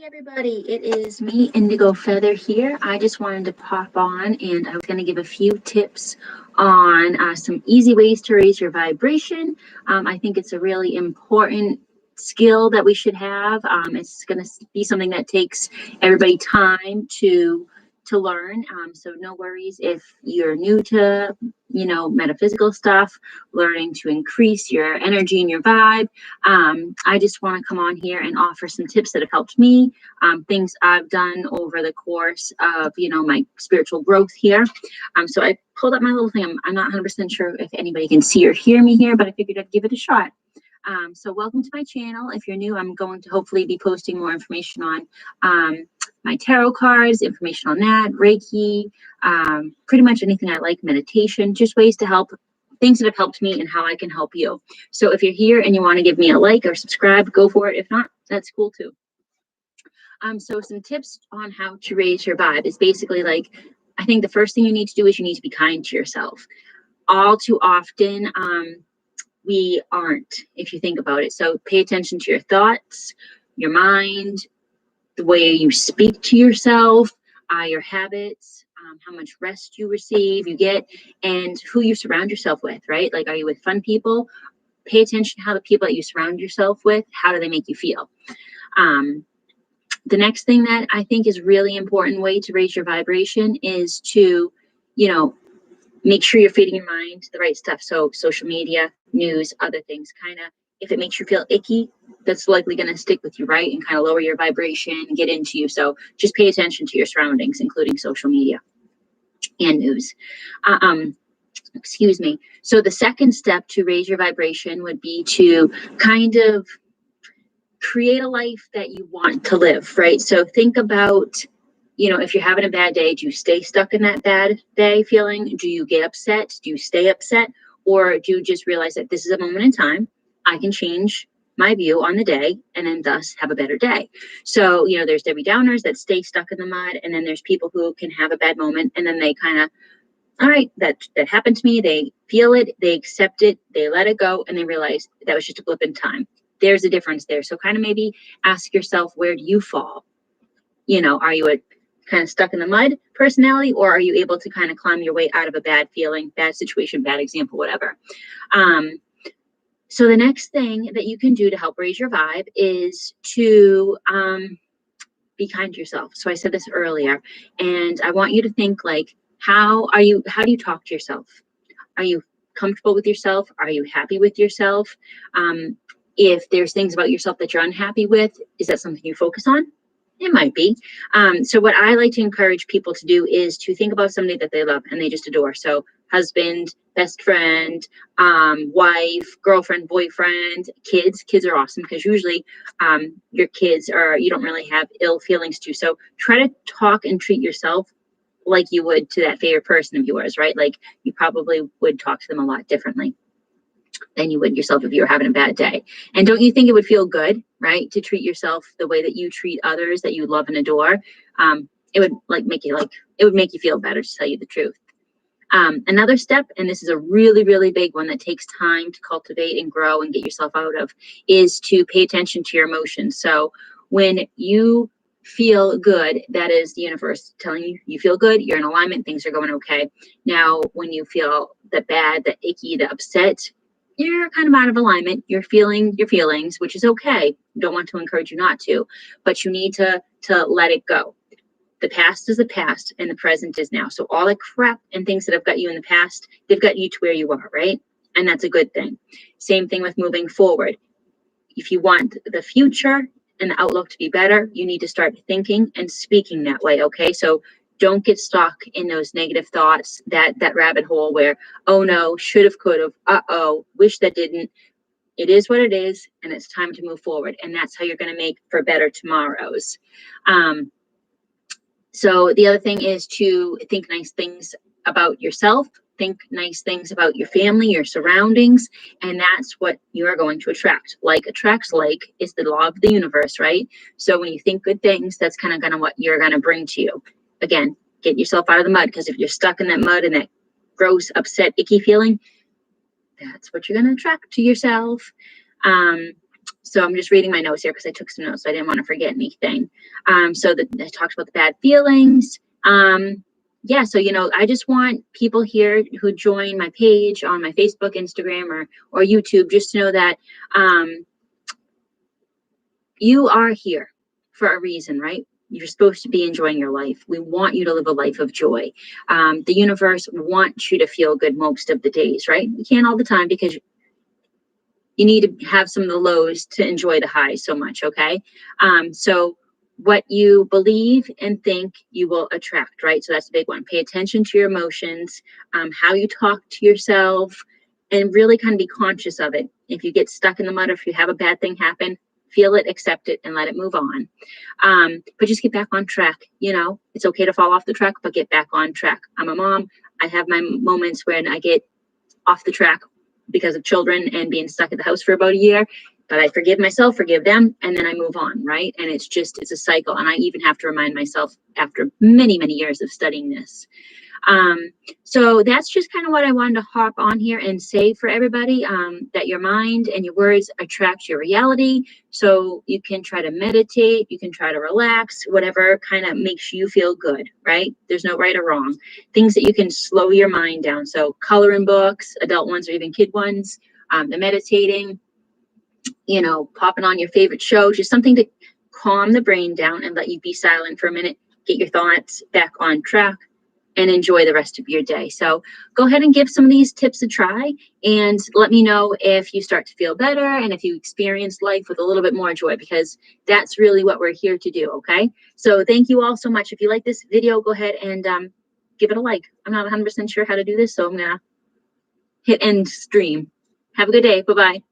Hey everybody, it is me, Indigo Feather here. I just wanted to pop on and I was going to give a few tips on some easy ways to raise your vibration. I think it's a really important skill that we should have. It's going to be something that takes everybody time to learn. So no worries if you're new to, metaphysical stuff, learning to increase your energy and your vibe. I just want to come on here and offer some tips that have helped me, things I've done over the course of, my spiritual growth here. So I pulled up my little thing. I'm not 100% sure if anybody can see or hear me here, but I figured I'd give it a shot. So welcome to my channel. If you're new, I'm going to hopefully be posting more information on my tarot cards, information on that, Reiki, pretty much anything I like, meditation, just ways to help, things that have helped me and how I can help you. So if you're here and you want to give me a like or subscribe, go for it. If not, that's cool too. So some tips on how to raise your vibe is basically like, I think the first thing you need to do is you need to be kind to yourself. All too often, we aren't, if you think about it. So pay attention to your thoughts, your mind, the way you speak to yourself, your habits, how much rest you get, and who you surround yourself with, right? Like, are you with fun people? Pay attention to how the people that you surround yourself with, how do they make you feel? The next thing that I think is really important way to raise your vibration is to, make sure you're feeding your mind the right stuff. So social media, news, other things, kind of, if it makes you feel icky, that's likely going to stick with you, right? And kind of lower your vibration and get into you. So just pay attention to your surroundings, including social media and news. Excuse me. So the second step to raise your vibration would be to kind of create a life that you want to live, right? So think about, if you're having a bad day, do you stay stuck in that bad day feeling? Do you get upset? Do you stay upset? Or do you just realize that this is a moment in time? I can change my view on the day and then thus have a better day. So, there's Debbie Downers that stay stuck in the mud. And then there's people who can have a bad moment and then they kind of, all right, that happened to me. They feel it, they accept it, they let it go, and they realize that was just a blip in time. There's a difference there. So kind of maybe ask yourself, where do you fall? Are you a kind of stuck in the mud personality, or are you able to kind of climb your way out of a bad feeling, bad situation, bad example, whatever? So the next thing that you can do to help raise your vibe is to be kind to yourself. So I said this earlier, and I want you to think like, how do you talk to yourself? Are you comfortable with yourself? Are you happy with yourself? If there's things about yourself that you're unhappy with, is that something you focus on? It might be. So what I like to encourage people to do is to think about somebody that they love and they just adore. So husband, best friend, wife, girlfriend, boyfriend, kids. Kids are awesome because usually your kids you don't really have ill feelings to. So try to talk and treat yourself like you would to that favorite person of yours, right? Like you probably would talk to them a lot differently than you would yourself if you were having a bad day. And don't you think it would feel good, right, to treat yourself the way that you treat others that you love and adore? It would make you feel better, to tell you the truth. Another step, and this is a really, really big one that takes time to cultivate and grow and get yourself out of, is to pay attention to your emotions. So when you feel good, that is the universe telling you feel good, you're in alignment, things are going okay. Now, when you feel the bad, the icky, the upset, you're kind of out of alignment. You're feeling your feelings, which is okay. Don't want to encourage you not to, but you need to let it go. The past is the past and the present is now. So all the crap and things that have got you in the past, they've got you to where you are, right? And that's a good thing. Same thing with moving forward. If you want the future and the outlook to be better, you need to start thinking and speaking that way, okay? So don't get stuck in those negative thoughts, that rabbit hole where, oh no, should have, could have, uh-oh, wish that didn't. It is what it is, and it's time to move forward. And that's how you're going to make for better tomorrows. So the other thing is to think nice things about yourself, think nice things about your family, your surroundings, and that's what you are going to attract. Like attracts like is the law of the universe, right? So when you think good things, that's kind of what you're going to bring to you. Again, get yourself out of the mud, because if you're stuck in that mud and that gross, upset, icky feeling, that's what you're going to attract to yourself. So I'm just reading my notes here because I took some notes. So I didn't want to forget anything. So I talked about the bad feelings. Yeah, so I just want people here who join my page on my Facebook, Instagram, or YouTube, just to know that you are here for a reason, right? You're supposed to be enjoying your life. We want you to live a life of joy. The universe wants you to feel good most of the days, right? You can't all the time because you need to have some of the lows to enjoy the highs so much, okay? So what you believe and think, you will attract, right? So that's a big one. Pay attention to your emotions, how you talk to yourself, and really kind of be conscious of it. If you get stuck in the mud, or if you have a bad thing happen, feel it, accept it, and let it move on. But just get back on track. It's okay to fall off the track, but get back on track. I'm a mom. I have my moments when I get off the track because of children and being stuck at the house for about a year, but I forgive myself, forgive them, and then I move on, right? And it's a cycle. And I even have to remind myself after many, many years of studying this. So that's just kind of what I wanted to hop on here and say for everybody, that your mind and your words attract your reality. So you can try to meditate, you can try to relax, whatever kind of makes you feel good, right? There's no right or wrong. Things that you can slow your mind down. So coloring books, adult ones or even kid ones, the meditating, popping on your favorite show, just something to calm the brain down and let you be silent for a minute, get your thoughts back on track, and enjoy the rest of your day. So go ahead and give some of these tips a try and let me know if you start to feel better and if you experience life with a little bit more joy, because that's really what we're here to do, okay? So thank you all so much. If you like this video, go ahead and give it a like. I'm not 100% sure how to do this, so I'm going to hit end stream. Have a good day. Bye-bye.